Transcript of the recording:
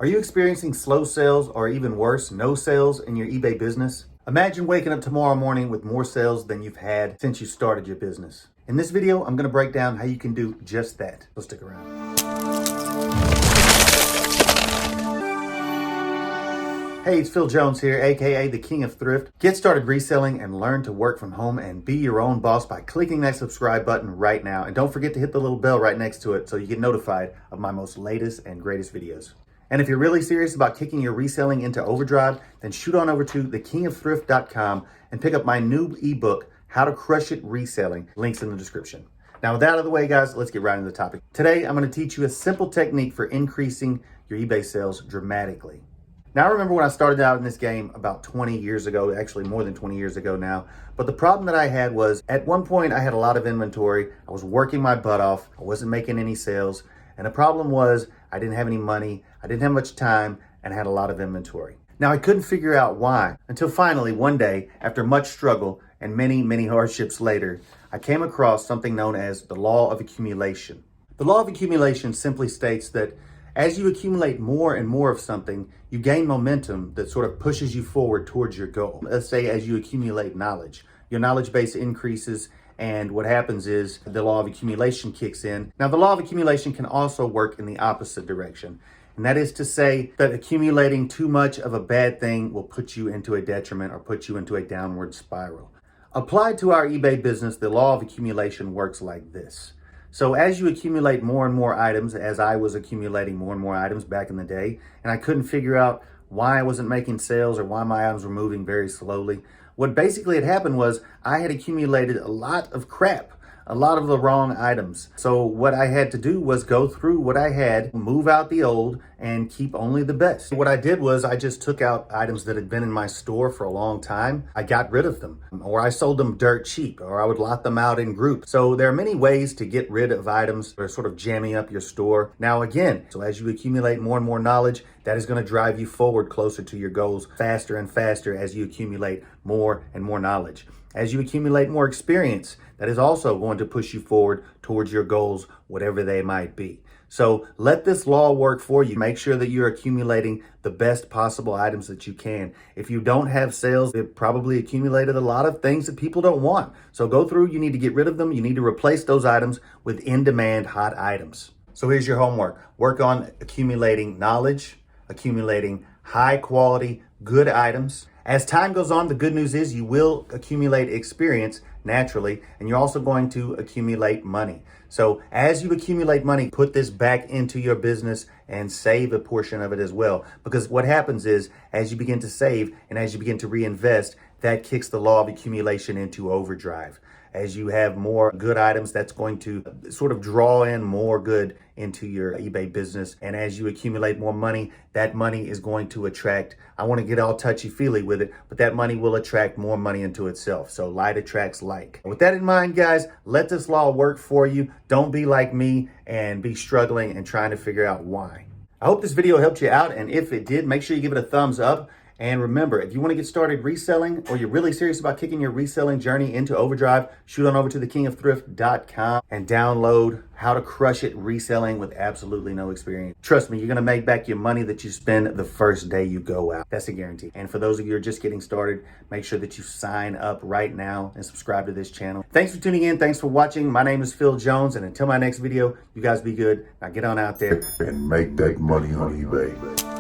Are you experiencing slow sales or even worse, no sales in your eBay business? Imagine waking up tomorrow morning with more sales than you've had since you started your business. In this video, I'm going to break down how you can do just that. So stick around. Hey, it's Phil Jones here, aka the King of Thrift. Get started reselling and learn to work from home and be your own boss by clicking that subscribe button right now. And don't forget to hit the little bell right next to it so you get notified of my most latest and greatest videos. And if you're really serious about kicking your reselling into overdrive, then shoot on over to thekingofthrift.com and pick up my new ebook, How to Crush It Reselling. Links in the description. Now with that out of the way, guys, let's get right into the topic. Today, I'm going to teach you a simple technique for increasing your eBay sales dramatically. Now, I remember when I started out in this game about 20 years ago, actually more than 20 years ago now. But the problem that I had was at one point I had a lot of inventory. I was working my butt off. I wasn't making any sales. And the problem was I didn't have any money. I didn't have much time and I had a lot of inventory. Now, I couldn't figure out why until finally one day, after much struggle and many, many hardships later, I came across something known as the Law of Accumulation. The Law of Accumulation simply states that as you accumulate more and more of something, you gain momentum that sort of pushes you forward towards your goal. Let's say as you accumulate knowledge, your knowledge base increases, and what happens is the law of accumulation kicks in. Now, the law of accumulation can also work in the opposite direction. And that is to say that accumulating too much of a bad thing will put you into a detriment or put you into a downward spiral. Applied to our eBay business, the law of accumulation works like this. So as you accumulate more and more items, as I was accumulating more and more items back in the day, and I couldn't figure out why I wasn't making sales or why my items were moving very slowly, what basically had happened was I had accumulated a lot of crap, a lot of the wrong items. So what I had to do was go through what I had, move out the old, and keep only the best. What I did was I just took out items that had been in my store for a long time. I got rid of them, or I sold them dirt cheap, or I would lot them out in groups. So there are many ways to get rid of items that are sort of jamming up your store. Now again, so as you accumulate more and more knowledge, that is going to drive you forward closer to your goals faster and faster as you accumulate more and more knowledge. As you accumulate more experience, that is also going to push you forward towards your goals, whatever they might be. So let this law work for you. Make sure that you're accumulating the best possible items that you can. If you don't have sales, you've probably accumulated a lot of things that people don't want. So go through, you need to get rid of them. You need to replace those items with in-demand hot items. So here's your homework. Work on accumulating knowledge, accumulating high quality, good items. As time goes on, the good news is you will accumulate experience naturally, and you're also going to accumulate money. So as you accumulate money, put this back into your business and save a portion of it as well. Because what happens is as you begin to save and as you begin to reinvest, that kicks the law of accumulation into overdrive. As you have more good items, that's going to sort of draw in more good into your eBay business. And as you accumulate more money, that money is going to attract, I want to get all touchy-feely with it, but that money will attract more money into itself. So like attracts like. With that in mind, guys, let this law work for you. Don't be like me and be struggling and trying to figure out why. I hope this video helped you out. And if it did, make sure you give it a thumbs up. And remember, if you want to get started reselling or you're really serious about kicking your reselling journey into overdrive, shoot on over to thekingofthrift.com and download How to Crush It Reselling with absolutely no experience. Trust me, you're going to make back your money that you spend the first day you go out. That's a guarantee. And for those of you who are just getting started, make sure that you sign up right now and subscribe to this channel. Thanks for tuning in. Thanks for watching. My name is Phil Jones. And until my next video, you guys be good. Now get on out there and make that money on eBay.